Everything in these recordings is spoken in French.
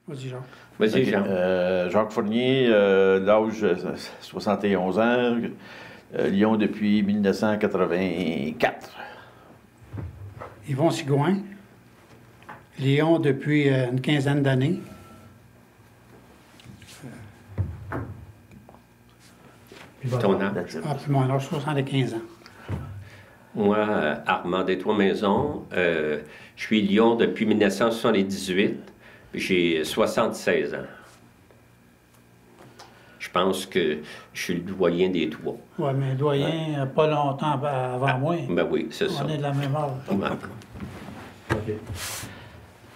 Vas-y, Jean. Vas-y, Jean. Jacques Fournier, l'âge 71 ans, Lyon depuis 1984. Yvon Sigouin, Lyon depuis une quinzaine d'années. Ton âge? Ah, puis mon âge, 75 ans. Moi, Armand des Trois-Maisons, je suis Lyon depuis 1978, puis j'ai 76 ans. Je pense que je suis le doyen des trois. Oui, mais doyen, pas longtemps avant moi. Ben oui, c'est ça. On est de la même âge. Ouais. OK.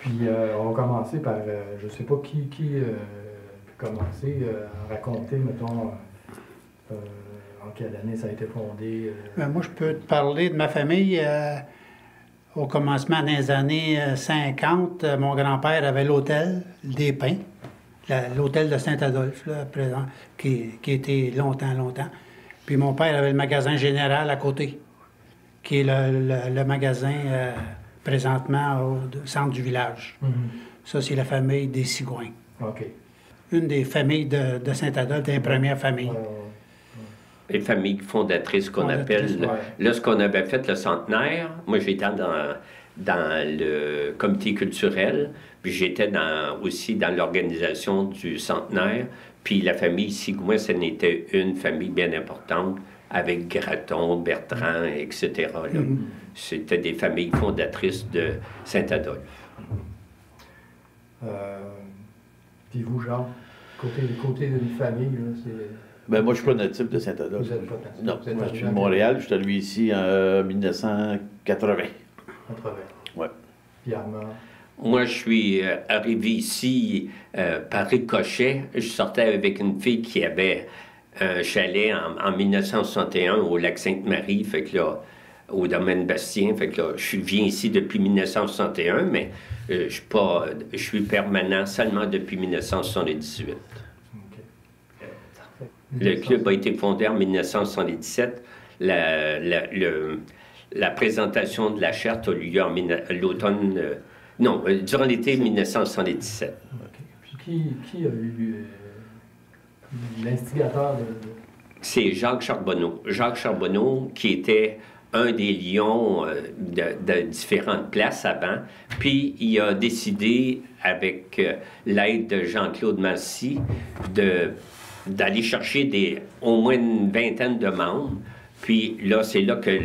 Puis, on va commencer par, je sais pas qui peut commencer à raconter, mettons, en quelle année ça a été fondé. Moi, je peux te parler de ma famille. Au commencement des années 50, mon grand-père avait l'hôtel des Pins, l'hôtel de Saint-Adolphe, là, présent, qui était longtemps. Puis mon père avait le magasin général à côté, qui est le magasin présentement au centre du village. Ça, c'est la famille des Sigouins. OK. Une des familles de Saint-Adolphe, des premières familles. Les familles fondatrices qu'on appelle. Lorsqu'on avait fait le centenaire, moi j'étais dans le comité culturel, puis j'étais aussi dans l'organisation du centenaire. Puis la famille Sigouin, ce n'était une famille bien importante, avec Graton, Bertrand, etc. C'était des familles fondatrices de Saint-Adolphe. Puis vous, Jean, côté d'une famille, là, c'est... Ben, moi, je ne suis pas natif de Saint-Adolphe. Vous êtes pas natif. Non, Vous êtes moi, je suis de originaire Montréal. Je suis arrivé ici en 1980. 80. Ouais. Puis Armand. Moi, je suis arrivé ici par ricochet. Je sortais avec une fille qui avait un chalet en 1961 au lac Sainte-Marie, fait que là, au domaine Bastien. Fait que là, je viens ici depuis 1961, mais je suis permanent seulement depuis 1978. Le club a été fondé en 1977. La présentation de la charte a eu lieu en l'automne... durant l'été 1977. Puis qui a eu l'instigateur de... C'est Jacques Charbonneau. Jacques Charbonneau, qui était un des lions de différentes places avant. Puis il a décidé, avec l'aide de Jean-Claude Massy, d'aller chercher au moins une vingtaine de membres. Puis là, c'est là que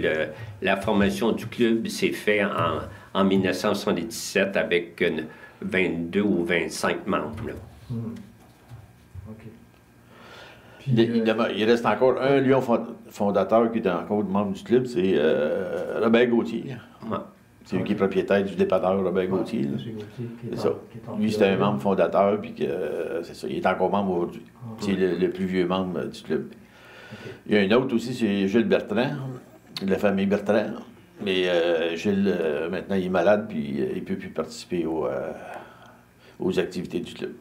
la formation du club s'est faite en 1977 avec 22 ou 25 membres. Là. OK. Puis, il reste encore un lion fondateur qui est encore membre du club, c'est Robert Gauthier. Ouais. C'est lui qui est propriétaire du dépanneur Robert Gauthier. C'est ça. Lui, c'était un membre fondateur, puis c'est ça. Il est encore membre aujourd'hui. C'est le plus vieux membre du club. Okay. Il y a un autre aussi, c'est Gilles Bertrand, de la famille Bertrand. Mais Gilles, maintenant, il est malade, puis il ne peut plus participer aux activités du club.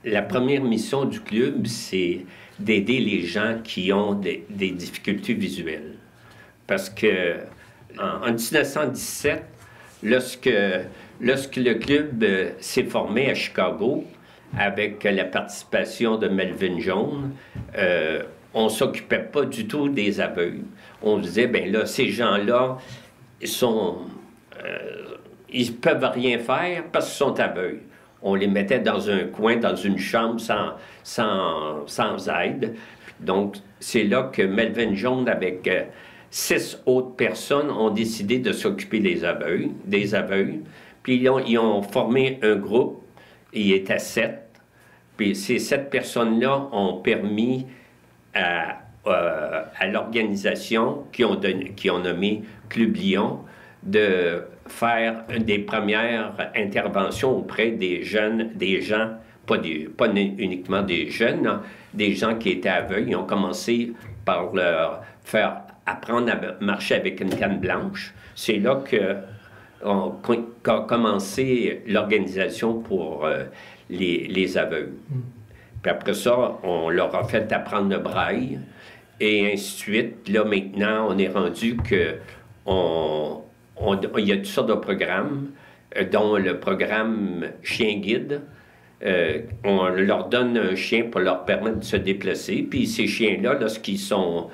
La première mission du club, c'est d'aider les gens qui ont des difficultés visuelles. Parce que en 1917, lorsque le club s'est formé à Chicago, avec la participation de Melvin Jones, on ne s'occupait pas du tout des aveugles. On disait, ben là, ces gens-là, ils peuvent rien faire parce qu'ils sont aveugles. On les mettait dans un coin, dans une chambre, sans aide. Donc, c'est là que Melvin Jones, avec 6 autres personnes, ont décidé de s'occuper des aveugles. Puis ils ont formé un groupe, il était 7. Puis ces 7 personnes-là ont permis à l'organisation qui ont nommé Club Lyon de faire des premières interventions auprès des gens, pas uniquement des jeunes, non, des gens qui étaient aveugles. Ils ont commencé par leur faire apprendre à marcher avec une canne blanche. C'est là qu'a commencé l'organisation pour les aveugles. Puis après ça, on leur a fait apprendre le braille, et ainsi de suite. Là, maintenant, on est rendu que il y a toutes sortes de programmes. dont le programme Chien Guide. On leur donne un chien pour leur permettre de se déplacer. Puis ces chiens-là, lorsqu'ils sont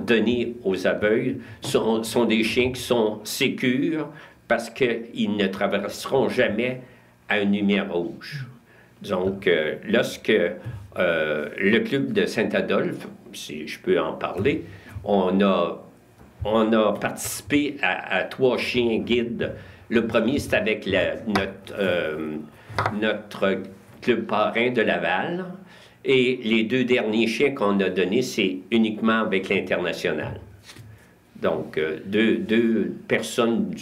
donnés aux aveugles, sont des chiens qui sont sécures parce qu'ils ne traverseront jamais à une lumière rouge. Donc, lorsque le club de Saint-Adolphe, si je peux en parler, on a participé à 3 chiens guides. Le premier, c'est avec notre club parrain de Laval. Et les 2 derniers chiens qu'on a donnés, c'est uniquement avec l'International. Donc, deux personnes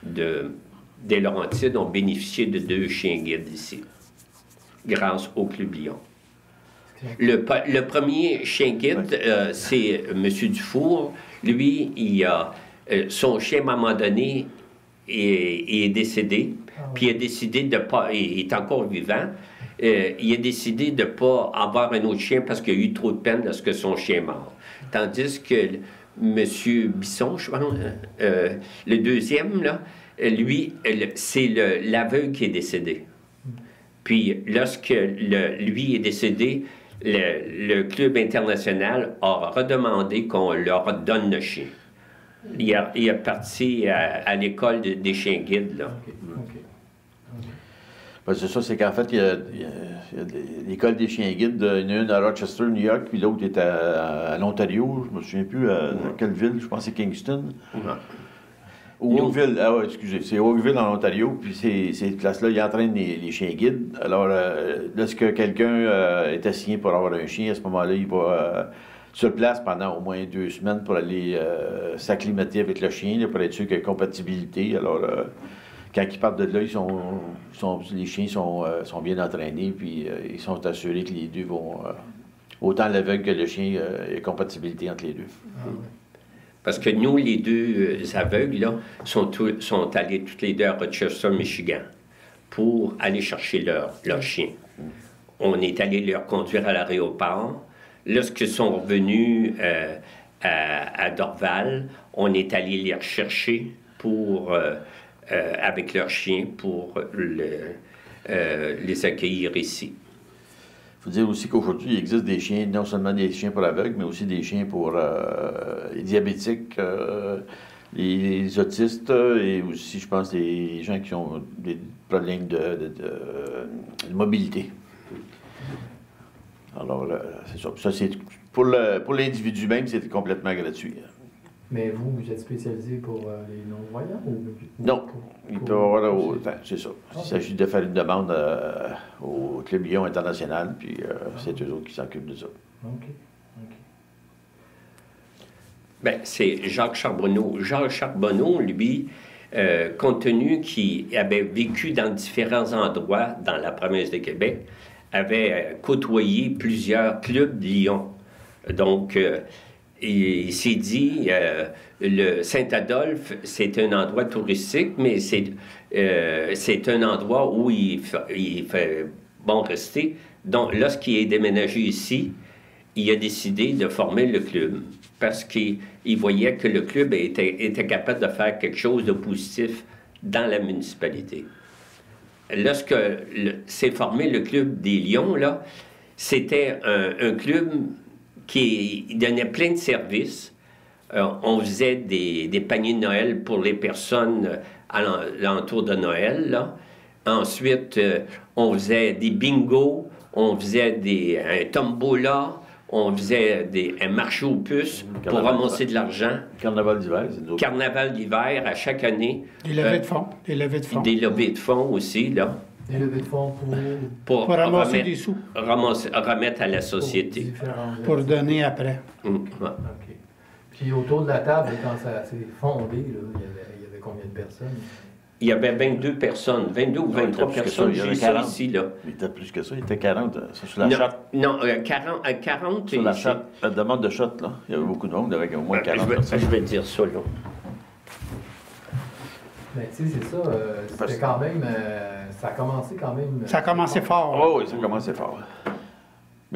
des Laurentides ont bénéficié de 2 chiens guides ici, grâce au Club Lion. Le premier chien guide, c'est M. Dufour. Lui, son chien, à un moment donné, est décédé. Puis il a décidé de pas... Il est encore vivant. Il a décidé de ne pas avoir un autre chien parce qu'il a eu trop de peine lorsque son chien est mort. Tandis que M. Bisson, je pense, le deuxième, là, lui, c'est l'aveugle qui est décédé. Puis lorsque lui est décédé, le club international a redemandé qu'on leur donne le chien. Il est parti à l'école des chiens guides, là. Ben, c'est ça, c'est qu'en fait, il y a l'école des chiens guides, il y en a une à Rochester, New York, puis l'autre est à l'Ontario, je me souviens plus à quelle ville, je pense que c'est Kingston. Ou Oakville, ah ouais, excusez, c'est Oakville en Ontario, puis ces places-là, ils entraînent les chiens guides. Alors, lorsque quelqu'un est assigné pour avoir un chien, à ce moment-là, il va sur place pendant au moins 2 semaines pour aller s'acclimater avec le chien, là, pour être sûr qu'il y a compatibilité. Alors, quand ils partent de là, les chiens sont bien entraînés, puis ils sont assurés que les deux vont... autant l'aveugle que le chien, il y a compatibilité entre les deux. Ah, ouais. Parce que nous, les 2 aveugles, là, sont allés tous les 2 à Rochester, Michigan, pour aller chercher leur chien. On est allé leur conduire à l'aéroport. Lorsqu'ils sont revenus à Dorval, on est allé les rechercher avec leur chien pour les accueillir ici. Il faut dire aussi qu'aujourd'hui, il existe des chiens, non seulement des chiens pour aveugles, mais aussi des chiens pour les diabétiques, les autistes et aussi, je pense, les gens qui ont des problèmes de mobilité. Alors, c'est ça. Ça, c'est pour l'individu même, c'est complètement gratuit. Mais vous êtes spécialisé pour les non-voyants? Non. Il peut y avoir... c'est ça. Il s'agit de faire une demande au Club Lion International, puis c'est eux autres qui s'occupent de ça. OK. Bien, c'est Jacques Charbonneau. Jacques Charbonneau, lui, compte tenu qu'il avait vécu dans différents endroits dans la province de Québec, avait côtoyé plusieurs clubs Lion. Donc, il s'est dit, le Saint-Adolphe, c'est un endroit touristique, mais c'est un endroit où il fait bon rester. Donc, lorsqu'il est déménagé ici, il a décidé de former le club parce qu'il voyait que le club était capable de faire quelque chose de positif dans la municipalité. Lorsque s'est formé le club des Lions, là, c'était un club qui donnait plein de services. On faisait des paniers de Noël pour les personnes à l'entour de Noël, là. Ensuite, on faisait des bingos, on faisait un tombola, on faisait un marché aux puces pour ramasser de l'argent. Carnaval d'hiver, c'est nous. Carnaval d'hiver, à chaque année. Des levées de fonds. Des levées de fonds. Des levées de fonds aussi, là. Des levées de fonds pour ramasser des sous. Remettre à la société. Pour donner après. Ouais. OK. Puis autour de la table, quand ça s'est fondé, là, il y avait combien de personnes? Il y avait 22 personnes, 22 ou 23 personnes, j'ai ça ici, là. Il était plus que ça, il était 40, ça, sur la chatte. Non, 40 sur la chatte, la demande de chatte, là. Il y avait beaucoup de monde, avec au moins 40 personnes. Je vais dire ça, là. Mais tu sais, c'est ça, c'était quand même... ça a commencé quand même... Ça a commencé fort. Oh, oui, ça a commencé fort.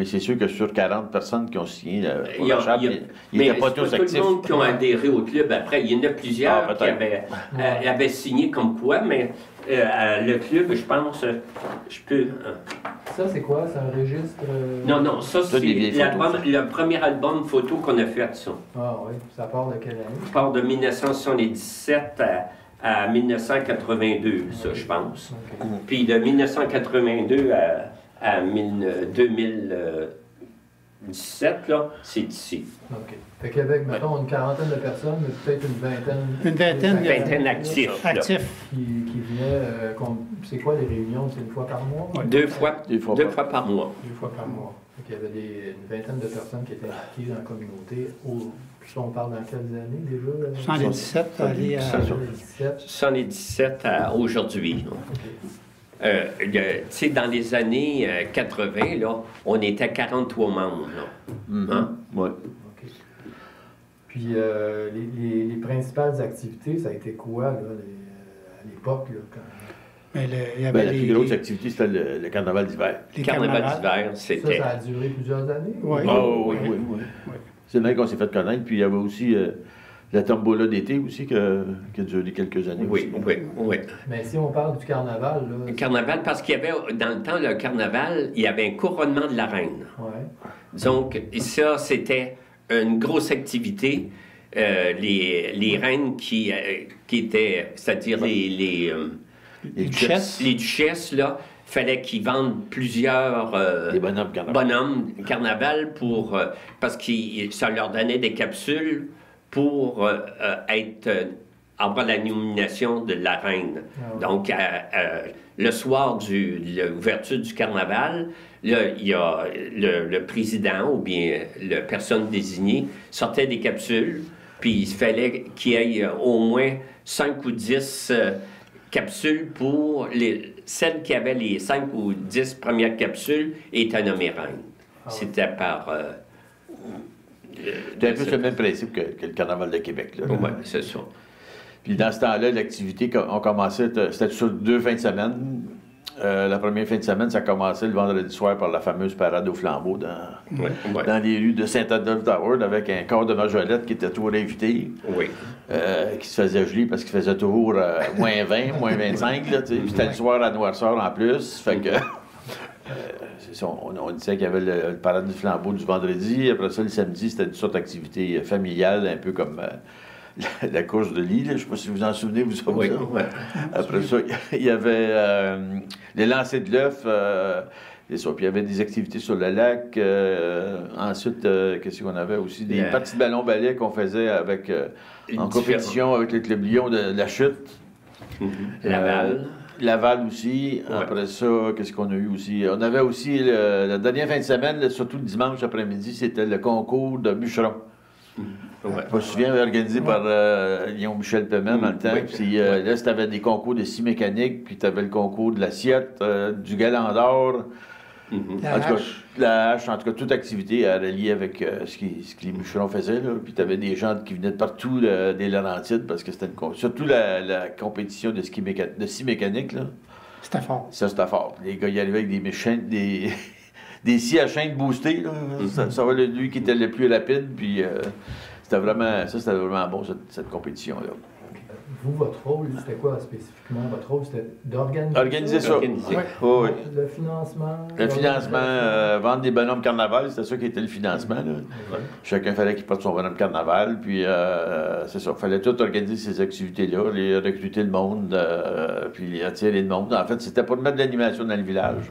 Mais c'est sûr que sur 40 personnes qui ont signé pour Il y a- la charte, il y a- ils mais n'étaient pas c'est tous tout le actifs. monde qui ont adhéré au club. Après, il y en a plusieurs Ah, qui peut-être. avaient signé comme quoi, mais le club, je pense, je peux... Ça, c'est quoi? C'est un registre? Non, ça, Ça, c'est des vieilles l'album- photos, le premier album photo qu'on a fait, ça. Ah oui, ça part de quelle année? Je pars de 1977 à 1982, ça, je pense. OK. Puis de 1982 à 2017, là, c'est ici. OK. Fait qu'avec, mettons, une quarantaine de personnes, mais peut-être une vingtaine... Une vingtaine, Une vingtaine actifs. là. actif. Qui venaient... c'est quoi les réunions? C'est une fois par mois? Ouais. Deux fois par mois. 2 fois par mois. Fait qu'il y avait une vingtaine de personnes qui étaient impliquées dans la communauté. Puis on parle dans quelles années déjà? 117, aller à... 77. 117 à aujourd'hui. là. OK. Tu sais, dans les années 80, là, on était 43 membres. Là. Hein? Ouais. OK. Puis les principales activités, ça a été quoi, là, à l'époque, là, quand... Mais il y avait Ben, la les, plus grosse activité, c'était le carnaval d'hiver. les Carnaval carnavals. d'hiver, c'était... Ça a duré plusieurs années? Oui. Oh, oui, oui. oui, oui. Oui. C'est là qu'on s'est fait connaître. Puis il y avait aussi la tombola d'été aussi qui a duré quelques années. Oui, aussi. oui. Mais si on parle du carnaval, là... Le carnaval, parce qu'il y avait, dans le temps, le carnaval, il y avait un couronnement de la reine. Ouais. Donc, ça, c'était une grosse activité. Les reines qui étaient, c'est-à-dire les duchesses. les duchesses, là, fallait qu'ils vendent plusieurs Les bonhommes carnaval. bonhommes carnaval pour, parce que ça leur donnait des capsules pour avoir la nomination de la reine. Ah ouais. Donc, le soir de l'ouverture du carnaval, là, il y a le président ou bien la personne désignée sortait des capsules, puis il fallait qu'il y ait au moins 5 ou 10 capsules pour celles qui avaient les 5 ou 10 premières capsules étaient nommées reines. Ah ouais. C'était par... C'était un peu le même principe que le carnaval de Québec. Là. Oui, c'est ça. Puis dans ce temps-là, l'activité, on commençait, c'était sur 2 fins de semaine. La première fin de semaine, ça commençait le vendredi soir par la fameuse parade au flambeau dans les rues de Saint-Adolphe-d'Howard avec un corps de majolette qui était toujours invité, Oui. qui se faisait geler parce qu'il faisait toujours moins 20, moins 25. Là, tu sais. Puis c'était le soir à noirceur en plus. Fait que, c'est ça, on disait qu'il y avait le parade du flambeau du vendredi. Après ça, le samedi, c'était une sorte d'activité familiale, un peu comme... la course de lit, là. Je ne sais pas si vous vous en souvenez, vous autres. Oui, ça. oui. Après ça, il y avait les lancers de l'œuf, et ça. Puis il y avait des activités sur le lac. Ensuite, qu'est-ce qu'on avait aussi? Des parties de ballon-ballet qu'on faisait avec, en compétition avec le Club Lyon de la chute. Laval. Laval aussi. Ouais. Après ça, qu'est-ce qu'on a eu aussi? On avait aussi, la dernière fin de semaine, surtout le dimanche après-midi, c'était le concours de bûcheron. Ouais. Je me souviens, organisé par Léon-Michel Paiement dans le temps. Oui. Puis là, tu avais des concours de scie mécanique, puis tu avais le concours de l'assiette, du galant d'or. La En tout cas, hache. la hache, en tout cas, toute activité reliée avec ce que les bûcherons faisaient. Là. Puis tu avais des gens qui venaient de partout des Laurentides, parce que c'était surtout la compétition de scie mécanique. Là. C'était fort. Ça, c'était fort. Les gars, ils arrivaient avec des scies à chaîne boostées. Là. Ça va lui qui était le plus rapide. Puis c'était vraiment bon, cette compétition-là. Vous, votre rôle, c'était quoi spécifiquement? Votre rôle, c'était d'organiser Organiser ça. Organiser. Oui. Oui, oui. Le financement? Le financement, vendre des bonhommes carnaval, c'était ça qui était le financement. Là. Ouais. Chacun fallait qu'il porte son bonhomme carnaval, puis c'est ça. Il fallait tout organiser ces activités-là, les recruter le monde, puis les attirer le monde. En fait, c'était pour mettre de l'animation dans le village,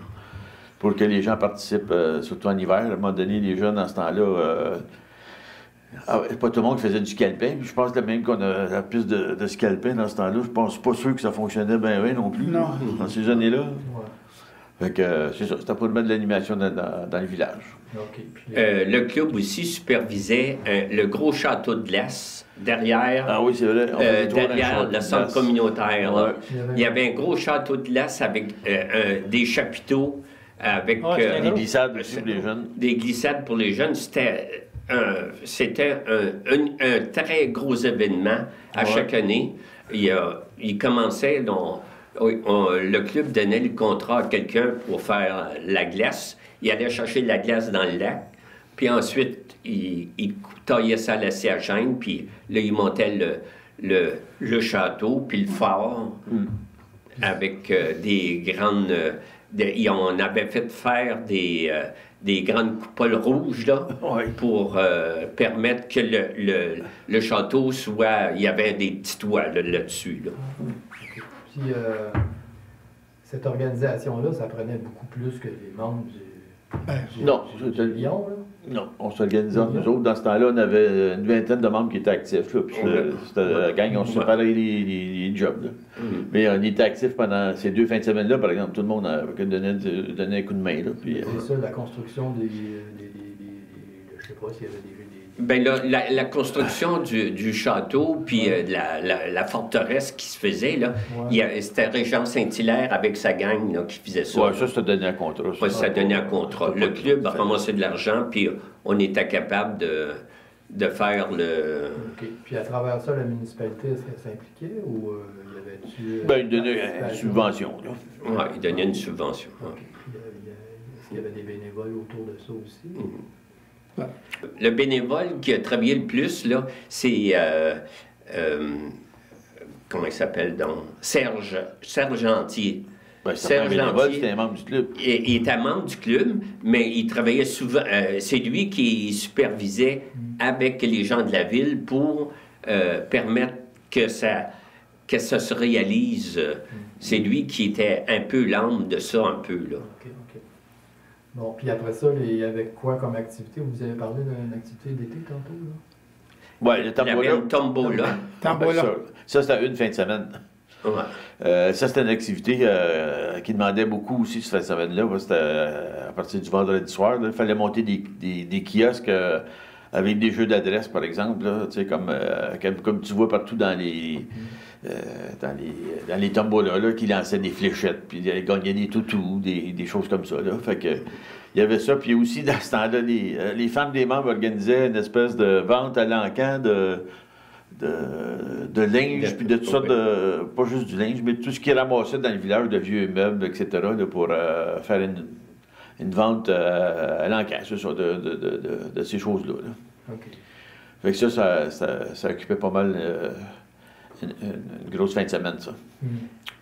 pour que les gens participent, surtout en hiver. À un moment donné, les jeunes, dans ce temps-là, pas tout le monde qui faisait du scalpin. Puis je pense que même qu'on a la piste de scalpin dans ce temps-là, je pense pas sûr que ça fonctionnait bien non plus. Non. Dans ces années-là. Ouais. Fait que c'est ça, c'était pour mettre de l'animation dans le village. OK. Puis, Le club aussi supervisait le gros château de glace derrière, Ah oui, c'est vrai. On faisait toujours un derrière chant le de centre glace. communautaire. là. Ouais. Il y avait un gros château de glace avec des chapiteaux, avec Ouais, c'était Des gros. glissades aussi pour les jeunes. des glissades pour les jeunes. C'était un très gros événement à Ouais. chaque année. Il commençait Oui, le club donnait le contrat à quelqu'un pour faire la glace. Il allait chercher de la glace dans le lac. Puis ensuite, il taillait ça à la scie à gêne. Puis là, il montait le château, puis le fort, avec des grandes... on avait fait faire des grandes coupoles rouges, là, pour permettre que le château soit... Il y avait des petits toits là-dessus, là. Puis, cette organisation-là, ça prenait beaucoup plus que les membres du Lion, là? Non, on s'organisait entre nous autres. Dans ce temps-là, on avait une vingtaine de membres qui étaient actifs. Là, puis c'était la gang, on se séparait les jobs. Là. Mais on était actifs pendant ces 2 fins de semaine-là, par exemple. Tout le monde donnait un coup de main. Là, puis, c'est ça, la construction des je sais pas s'il y avait des... Bien, la construction du château, puis la forteresse qui se faisait, là, c'était Régent Saint-Hilaire avec sa gang là, qui faisait ça. Oui, ça, c'était donné à contrat. Ça donnait à contrat. Le club a ramassé de l'argent, puis on était capable de faire le... OK. Puis à travers ça, la municipalité, est-ce qu'elle s'impliquait ou il y avait-tu... Bien, il donnait une subvention. Oui, il donnait une subvention. Okay. Puis, est-ce qu'il y avait des bénévoles autour de ça aussi? Le bénévole qui a travaillé le plus, là, c'est... comment il s'appelle donc? Serge Lantier. Serge Lantier, c'était un membre du club. Il était membre du club, mais il travaillait souvent... c'est lui qui supervisait avec les gens de la ville pour permettre que ça se réalise. C'est lui qui était un peu l'âme de ça, un peu, là. OK. Bon, puis après ça, il y avait quoi comme activité? Vous avez parlé d'une activité d'été tantôt, là? Oui, le tombola. Il y avait une tombola. Ça, c'était une fin de semaine. Ouais. Ça, c'était une activité qui demandait beaucoup aussi, cette fin de semaine-là. C'était à partir du vendredi soir. Il fallait monter des kiosques avec des jeux d'adresse, par exemple. Là, comme tu vois partout dans les tombolas, là, qui lançaient des fléchettes, puis ils gagnaient des toutous, des choses comme ça. Là. Fait que, il y avait ça. Puis aussi, dans ce temps-là, les femmes des membres organisaient une espèce de vente à l'encan de linge, puis de toutes sortes de... Pas juste du linge, mais tout ce qui ramassait dans le village, de vieux meubles, etc., là, pour faire une vente à l'encan, c'est ça, de ces choses-là. Là. OK. Fait que ça occupait pas mal une grosse fin de semaine, ça.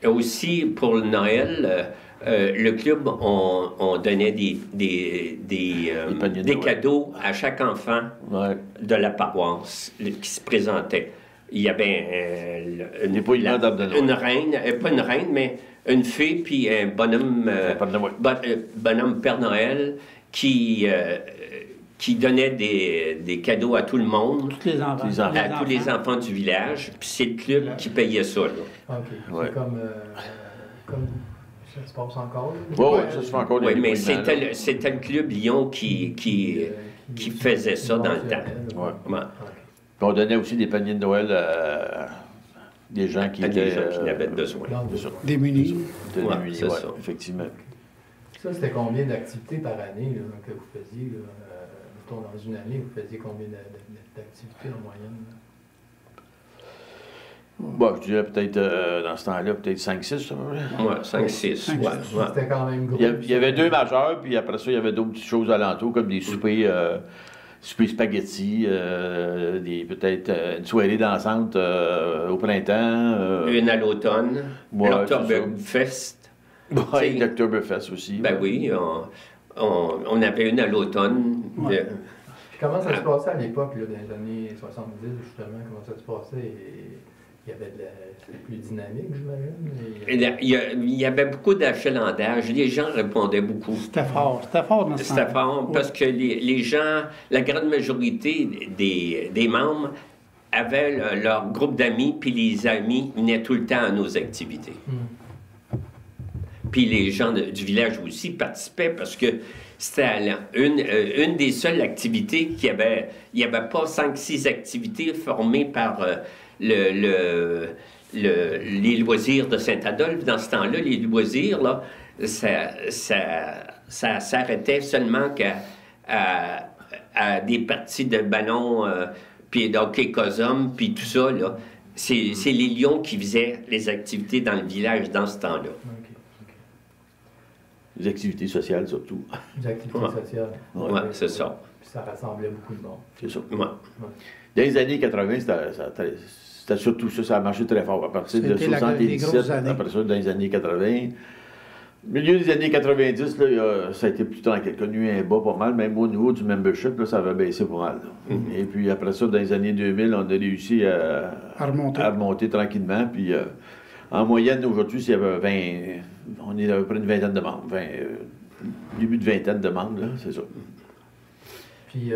Et aussi, pour le Noël, le club, on donnait des cadeaux à chaque enfant de la paroisse qui se présentait. Il y avait une reine, pas une reine, mais une fée, puis un bonhomme, bonhomme Père Noël qui donnait des cadeaux à tout le monde, Tous les enfants. à tous les enfants du village, puis c'est le club qui payait ça. Là. OK. C'est comme ça se passe encore? Oui, ça se fait encore. Oui, mais c'était le club Lyon qui faisait ça dans le temps. Ouais. Puis on donnait aussi des paniers de Noël à des gens qui avaient besoin. Démunis. Démunis, c'est ça. Effectivement. Ça, c'était combien d'activités par année là, que vous faisiez? Là, mettons, dans une année, vous faisiez combien d'activités en moyenne? Là? Bon, je dirais peut-être, dans ce temps-là, peut-être 5-6. Oui, 5-6. C'était quand même gros. Il y avait 2 majeurs, puis après ça, il y avait d'autres petites choses alentour, comme des soupers spaghettis, peut-être une soirée dansante au printemps. Une à l'automne. L'Oktoberfest. Oui, l'Oktoberfest aussi. Ben oui, on avait une à l'automne. Ouais. Puis comment ça se passait à l'époque, dans les années 70, justement? Comment ça se passait? Il y avait c'était plus dynamique, j'imagine? Il y avait beaucoup d'achalandage. Les gens répondaient beaucoup. C'était fort dans ce temps. C'était fort parce que les gens, la grande majorité des membres avaient leur groupe d'amis, puis les amis venaient tout le temps à nos activités. Puis les gens du village aussi participaient parce que c'était une des seules activités il n'y avait pas 5-6 activités formées par les loisirs de Saint-Adolphe. Dans ce temps-là, les loisirs, là, ça s'arrêtait seulement à des parties de ballon, puis d'hockey cosum, puis tout ça, là. C'est les Lions qui faisaient les activités dans le village dans ce temps-là. OK. Les activités sociales, surtout. Les activités sociales. Oui, c'est ça. Puis ça rassemblait beaucoup de monde. C'est ça. Ouais. Dans les années 80, c'était surtout ça. Ça a marché très fort. À partir de C'était les grosses 77, années. après ça, dans les années 80. Milieu des années 90, là, ça a été plus tranquille. Connu un bas pas mal. Même au niveau du membership, là, ça avait baissé pas mal. Et puis après ça, dans les années 2000, on a réussi à remonter tranquillement. Puis en moyenne, aujourd'hui, s'il y avait 20... On est à peu près une vingtaine de membres. Début de vingtaine de membres, là, c'est ça. Puis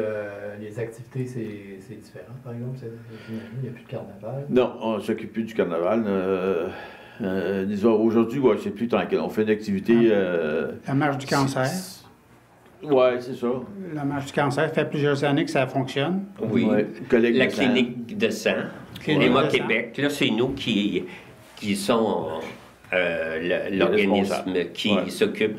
les activités, c'est différent, par exemple? Il n'y a plus de carnaval? Non, on ne s'occupe plus du carnaval. Disons, aujourd'hui, ouais, c'est plus tranquille. On fait une activité... La marche du cancer. Oui, c'est ça. La marche du cancer, ça fait plusieurs années que ça fonctionne. Oui. Ouais, collecte La de sang. clinique de sang. Clinique Emma de sang. Québec, là, c'est nous qui sont l'organisme responsables. qui Ouais. s'occupe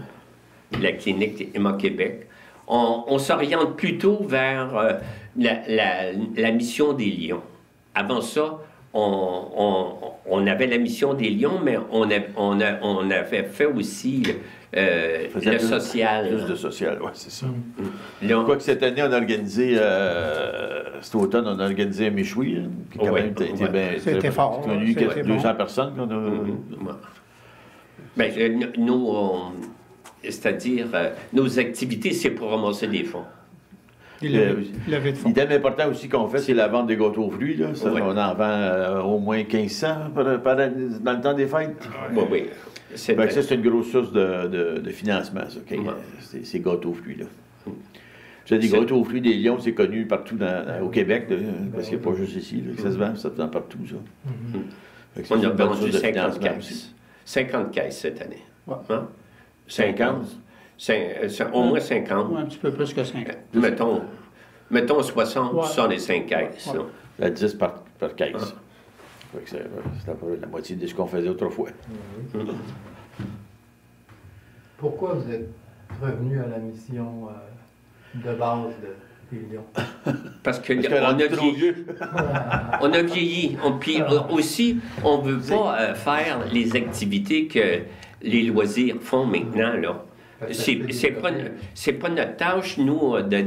de la clinique Emma Québec. On s'oriente plutôt vers la mission des Lions. Avant ça, on avait la mission des Lions, mais on avait fait aussi le social. Plus de social, oui, c'est ça. Là, Quoique cette année, on a organisé, cet automne, on a organisé un méchoui, hein, qui quand Ouais, même a été ouais. bien... C'était très- fort, On a eu c'était 200 bon. personnes qu'on a... Ouais. Ben, nous, c'est-à-dire, nos activités, c'est pour ramasser des fonds. Levé de fonds. L'idée important aussi qu'on fait, c'est la vente des gâteaux aux fruits. Là. Ça, Ouais. on en vend au moins 1500 par année, dans le temps des fêtes. Oui, oui. C'est Fait que ça, c'est une grosse source de financement, ça, Ouais. ces gâteaux aux fruits. Là. Puis, des gâteaux aux fruits des Lions, c'est connu partout au Québec, là, parce qu'il n'y a pas juste ici là, que ça se vend, ça se vend partout. Ça. Fait que ça, On c'est a une bonne vendu source de 50 financement caisses. aussi. 50 caisses cette année. Ouais. Hein? 50? Au moins 50. Ouais, un petit peu plus que 5. Mettons 60, Ouais. 65 caisses. Ouais. là. À 10 par caisse. Fait que c'est à peu près la moitié de ce qu'on faisait autrefois. Pourquoi vous êtes revenu à la mission de base des Lions? Parce que Parce on qu'on a est trop vieilli. vieux. On a vieilli. Puis aussi, on ne veut pas faire les activités que les loisirs font maintenant. Là. C'est pas notre tâche, nous, de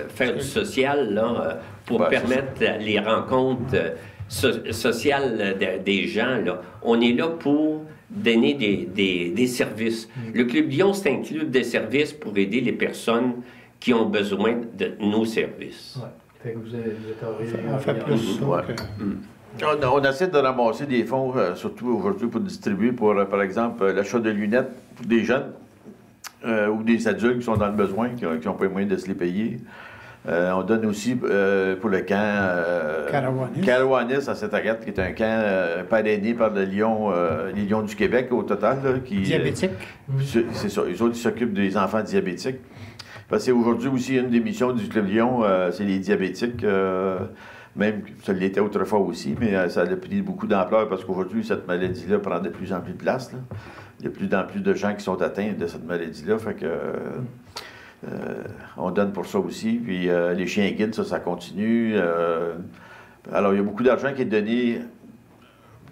faire du social là, pour Ouais, c'est permettre les rencontres sociales des gens. Là. On est là pour donner des services. Le Club Lyon, c'est un club de services pour aider les personnes qui ont besoin de nos services. Ouais. Fait que vous êtes On fait plus ça Ouais. que... On essaie de ramasser des fonds, surtout aujourd'hui, pour distribuer pour, par exemple, l'achat de lunettes pour des jeunes ou des adultes qui sont dans le besoin, qui n'ont pas les moyens de se les payer. On donne aussi pour le camp Carawanis à Sainte-Agathe, qui est un camp parrainé par les Lions du Québec au total. Là, qui, Diabétique. c'est ça. Les autres, ils s'occupent des enfants diabétiques. Parce que aujourd'hui aussi, une des missions du Club Lyon, c'est les diabétiques. Même, ça l'était autrefois aussi, mais ça a pris beaucoup d'ampleur parce qu'aujourd'hui, cette maladie-là prend de plus en plus de place. Là. Il y a de plus en plus de gens qui sont atteints de cette maladie-là. Fait que on donne pour ça aussi. Puis les chiens guides, ça continue. Alors, il y a beaucoup d'argent qui est donné,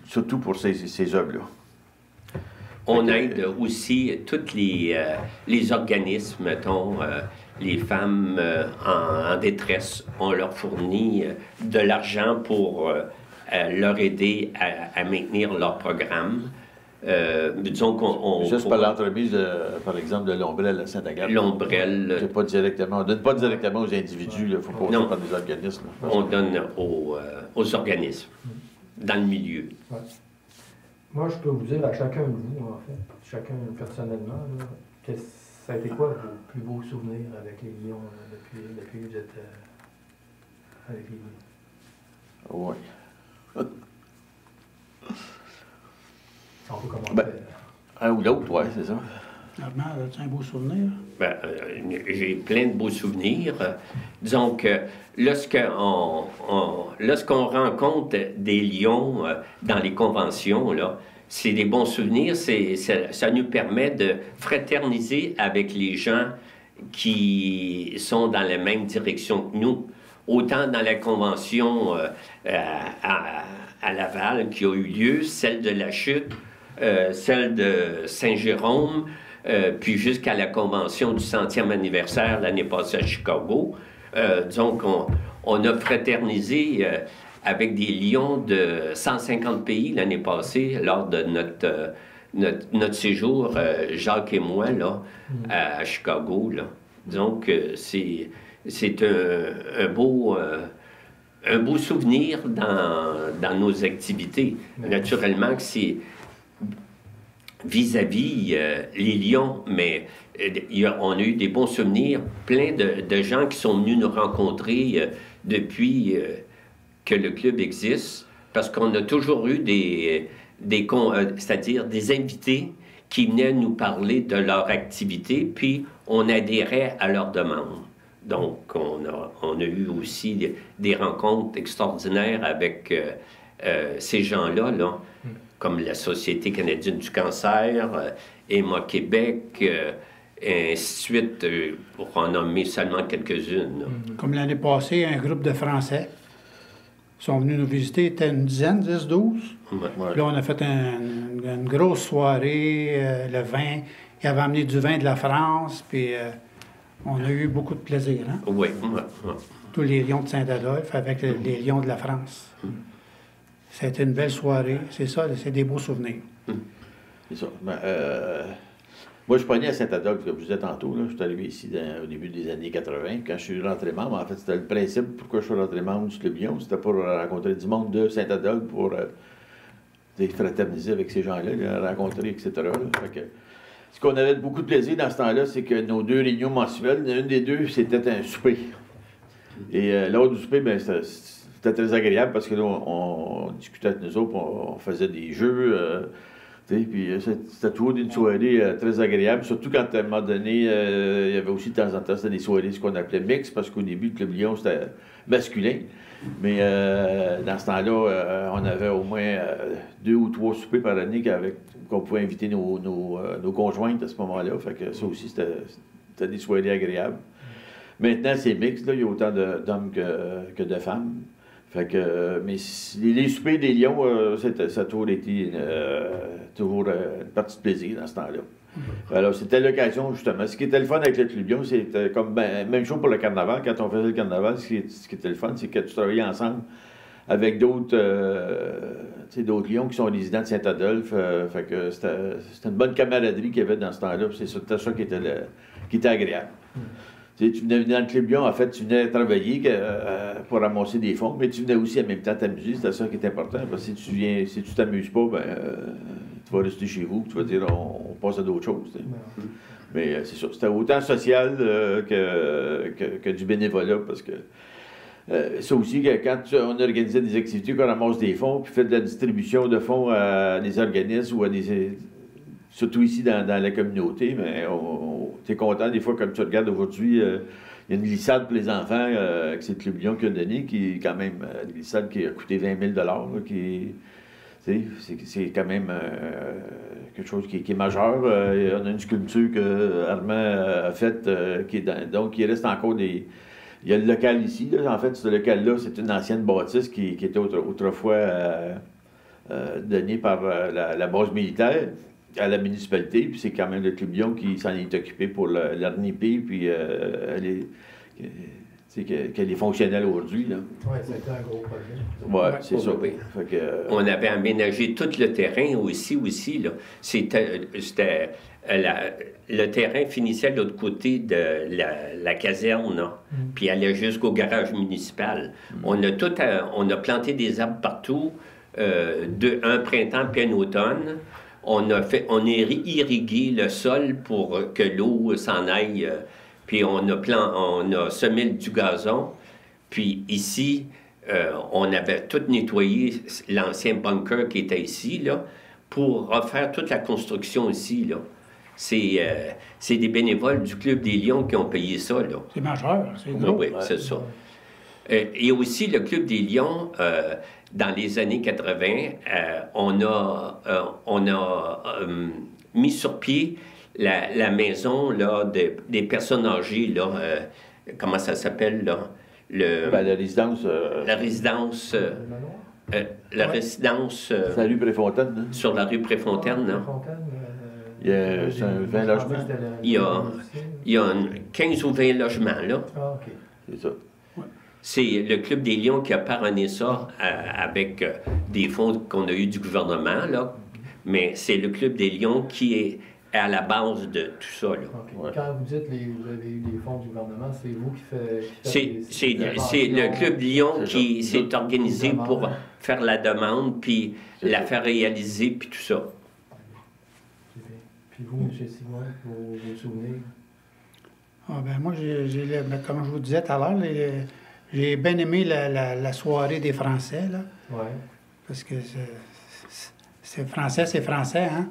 surtout pour ces œuvres-là. On aide aussi tous les organismes, mettons, les femmes en détresse. On leur fournit de l'argent pour leur aider à maintenir leur programme. Disons qu'on... Juste par l'entremise, par exemple, de l'ombrelle à Sainte-Agathe. L'ombrelle, C'est pas directement, on ne donne pas directement aux individus, il faut passer Non. par des organismes. on donne aux organismes, dans le milieu. Ouais. Moi, je peux vous dire à chacun de vous, en fait, chacun personnellement, là, ça a été quoi vos plus beaux souvenirs avec les Lions depuis que vous êtes avec les Lions? Oui. On peut commencer. Ben, un ou l'autre, oui, c'est ça. Normand, as-tu un beau souvenir? Ben, j'ai plein de beaux souvenirs. Disons que lorsqu'on rencontre des lions dans les conventions, là, c'est des bons souvenirs. Ça nous permet de fraterniser avec les gens qui sont dans la même direction que nous. Autant dans la convention à à Laval qui a eu lieu, celle de la Chute, celle de Saint-Jérôme, puis jusqu'à la convention du 100e anniversaire l'année passée à Chicago. Donc, on a fraternisé avec des lions de 150 pays l'année passée lors de notre séjour, Jacques et moi, là, à Chicago. Là. Donc, c'est un beau souvenir dans nos activités. Naturellement que c'est vis-à-vis les lions, mais on a eu des bons souvenirs, plein de gens qui sont venus nous rencontrer depuis que le club existe, parce qu'on a toujours eu c'est-à-dire des invités qui venaient nous parler de leur activité, puis on adhérait à leurs demandes. Donc, on a eu aussi des rencontres extraordinaires avec ces gens-là, là, comme la Société canadienne du cancer, EMA Québec, et ainsi de suite, pour en nommer seulement quelques-unes. Comme l'année passée, un groupe de Français sont venus nous visiter, était une dizaine, 10, 12. Ouais. Là, on a fait une grosse soirée, le vin. Ils avaient amené du vin de la France, puis on a eu beaucoup de plaisir. Hein? Oui. Tous les lions de Saint-Adolphe avec les lions de la France. C'était une belle soirée, c'est ça, c'est des beaux souvenirs. C'est ça. Moi, je pognais à Saint-Adolphe, comme je disais tantôt. Là. Je suis arrivé ici au début des années 80. Quand je suis rentré membre, en fait, c'était le principe pourquoi je suis rentré membre du Club Lion. C'était pour rencontrer du monde de Saint-Adolphe, pour fraterniser avec ces gens-là, les rencontrer, etc. Là. Fait que, ce qu'on avait beaucoup de plaisir dans ce temps-là, c'est que nos 2 réunions mensuelles, une des 2, c'était un souper. Et l'autre du souper, bien, c'était très agréable parce que là, on discutait avec nous autres, on faisait des jeux. Puis c'était toujours une soirée très agréable, surtout quand à un moment donné, il y avait aussi de temps en temps des soirées, ce qu'on appelait mix, parce qu'au début, le Club Lion, c'était masculin. Mais dans ce temps-là, on avait au moins 2 ou 3 soupers par année qu'on pouvait inviter nos conjointes à ce moment-là. Fait que ça aussi, c'était des soirées agréables. Maintenant, c'est mixte, là, il y a autant d'hommes que de femmes. Fait que, mais les soupers des lions, ça a toujours été une partie de plaisir dans ce temps-là. Alors, c'était l'occasion, justement. Ce qui était le fun avec le Club Lion, c'était comme même chose pour le carnaval. Quand on faisait le carnaval, ce qui était le fun, c'est que tu travaillais ensemble avec d'autres lions qui sont résidents de Saint-Adolphe. Fait que c'était une bonne camaraderie qu'il y avait dans ce temps-là. C'était ça qui était agréable. Tu venais dans le Club Lion, en fait, tu venais travailler pour ramasser des fonds, mais tu venais aussi en même temps t'amuser, c'était ça qui est important. Parce que si tu t'amuses pas, tu vas rester chez vous, tu vas dire on passe à d'autres choses. Mais c'est ça, c'était autant social que du bénévolat, parce que ça aussi, quand on organisait des activités, qu'on ramasse des fonds, puis fait de la distribution de fonds à des organismes ou à surtout ici dans la communauté, mais tu es content des fois, comme tu regardes aujourd'hui, il y a une glissade pour les enfants que c'est le Club Lion qui a donné, qui est quand même une glissade qui a coûté 20 000 là, c'est quand même quelque chose qui est majeur. On a une sculpture que Armand a faite, donc il reste encore des... Il y a le local ici, là. En fait, ce local-là, c'est une ancienne bâtisse qui était autrefois donnée par la base militaire à la municipalité, puis c'est quand même le Club Lion qui s'en est occupé pour l'RNIP, puis qu'elle est fonctionnelle aujourd'hui. Oui, c'était un gros projet. Oui, c'est ça. Oui. Fait que, on avait aménagé tout le terrain aussi là. C'était le terrain finissait de l'autre côté de la caserne, là, puis allait jusqu'au garage municipal. On a planté des arbres partout, un printemps puis un automne. On a irrigué le sol pour que l'eau s'en aille, puis on a semé du gazon. Puis ici, on avait tout nettoyé l'ancien bunker qui était ici, là, pour refaire toute la construction ici, là. C'est des bénévoles du Club des Lions qui ont payé ça, là. C'est majeur, c'est gros. Oui, c'est ça. Et aussi, le Club des Lions, dans les années 80, on a mis sur pied la maison là, des personnes âgées. Là, comment ça s'appelle? Là? la résidence... La résidence... La résidence C'est la rue Préfontaine, hein? sur la rue Préfontaine, non? Il y a c'est un 20 logements. Il y a 15 ou 20 logements, là. Ah, OK. C'est ça. C'est le Club des Lions qui a parrainé ça avec des fonds qu'on a eu du gouvernement, là. Mais c'est le Club des Lions qui est à la base de tout ça, là. OK. Ouais. Quand vous dites que vous avez eu des fonds du gouvernement, c'est vous qui faites C'est le Club Lyon qui s'est organisé pour faire la demande, puis la faire réaliser, puis tout ça. Puis vous, M. Simon, vos souvenirs? Ah, ben moi, comme je vous disais tout à l'heure, j'ai bien aimé la soirée des Français, là. Oui. Parce que c'est français, hein?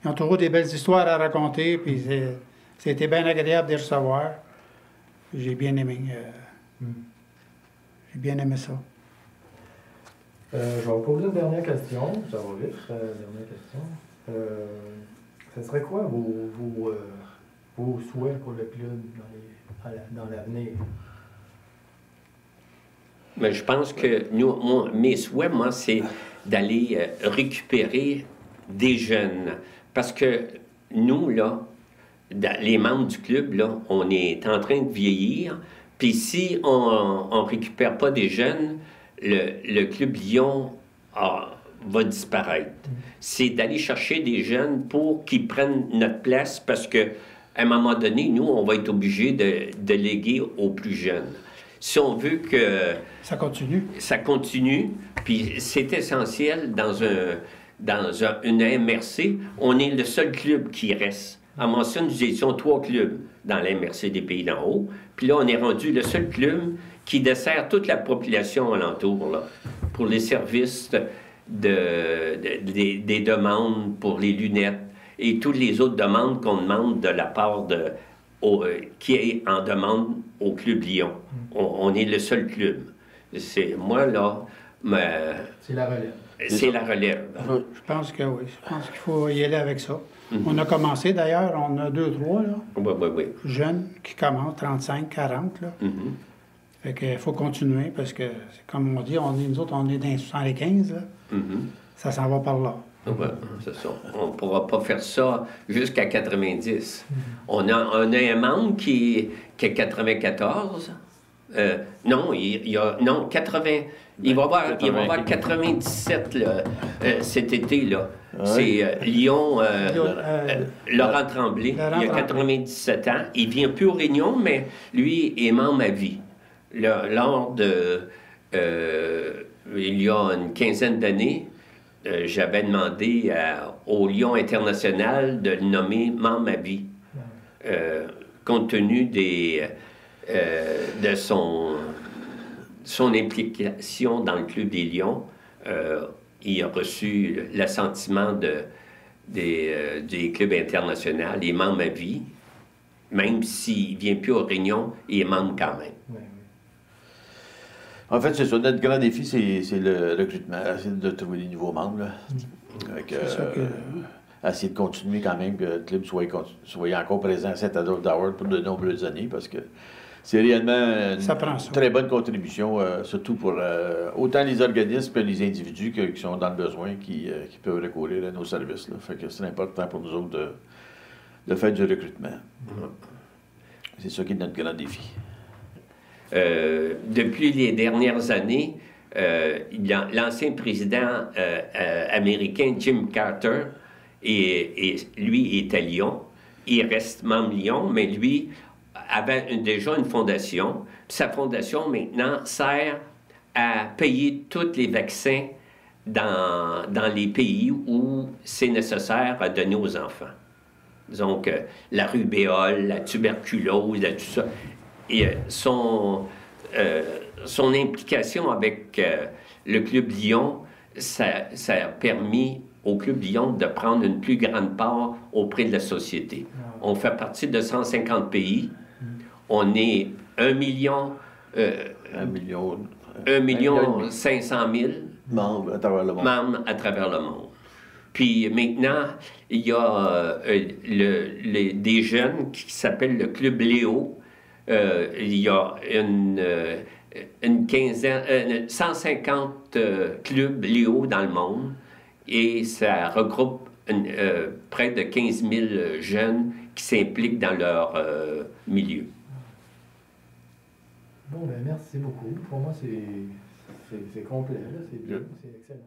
Ils ont toujours des belles histoires à raconter, puis c'était bien agréable de les recevoir. J'ai bien aimé. J'ai bien aimé ça. Je vais vous poser une dernière question. Ça va vite, dernière question. Ce serait quoi vos souhaits pour le club dans l'avenir? Mais je pense que mes souhaits, moi, c'est d'aller récupérer des jeunes. Parce que nous, là, les membres du club, là, on est en train de vieillir. Puis si on ne récupère pas des jeunes, le Club Lyon va disparaître. C'est d'aller chercher des jeunes pour qu'ils prennent notre place parce qu'à un moment donné, nous, on va être obligés de léguer aux plus jeunes. Si on veut que... Ça continue. Ça continue, puis c'est essentiel dans une MRC. On est le seul club qui reste. À Monson, nous étions 3 clubs dans la MRC des Pays d'en haut. Puis là, on est rendu le seul club qui dessert toute la population alentour, là, pour les services des demandes pour les lunettes et toutes les autres demandes qu'on demande de la part qui est en demande au Club Lyon. On est le seul club. C'est moi, là... C'est la relève. C'est la relève. Je pense que oui. Je pense qu'il faut y aller avec ça. On a commencé, d'ailleurs, on a 2-3, là. Oui. Jeunes qui commencent, 35, 40, là. Fait qu'il faut continuer, parce que, comme on dit, nous autres, on est dans les 75, là. Ça s'en va par là. Ouais, c'est ça. On ne pourra pas faire ça jusqu'à 90. On a un membre qui est 94. Non, non, 80. Il va avoir 97 là, cet été, là. C'est Lyon, Laurent Tremblay. Il a 97 ans. Il vient plus aux réunions, mais lui est membre à vie. Lors de... il y a une quinzaine d'années, j'avais demandé au Lyon International de le nommer membre à vie. Compte tenu de son implication dans le Club des Lions, il a reçu l'assentiment des clubs internationaux, il est membre à vie. Même s'il ne vient plus aux réunions, il est membre quand même. En fait, c'est ça. Notre grand défi, c'est le recrutement. Essayer de trouver des nouveaux membres. Là. Avec, essayer de continuer quand même que le club soit encore présent à Saint-Adolphe d'Howard pour de nombreuses années parce que c'est réellement une très bonne contribution, surtout pour autant les organismes que les individus qui sont dans le besoin, qui peuvent recourir à nos services. Là. Fait que c'est important pour nous autres de faire du recrutement. C'est ça qui est notre grand défi. Depuis les dernières années, l'ancien président américain Jim Carter, lui est à Lyon. Il reste membre Lyon, mais lui avait déjà une fondation. Puis sa fondation, maintenant, sert à payer tous les vaccins dans les pays où c'est nécessaire à donner aux enfants. Donc, la rubéole, la tuberculose, tout ça. Et son implication avec le Club Lyon, ça a permis au Club Lyon de prendre une plus grande part auprès de la société. On fait partie de 150 pays. On est 1 million 500 000 membres à travers le monde. À travers le monde. Puis maintenant, il y a des jeunes qui s'appellent le Club Léo. Il y a une quinzaine, 150 clubs Léo dans le monde et ça regroupe près de 15 000 jeunes qui s'impliquent dans leur milieu. Bon, ben merci beaucoup. Pour moi, c'est complet, là. C'est bien, c'est excellent.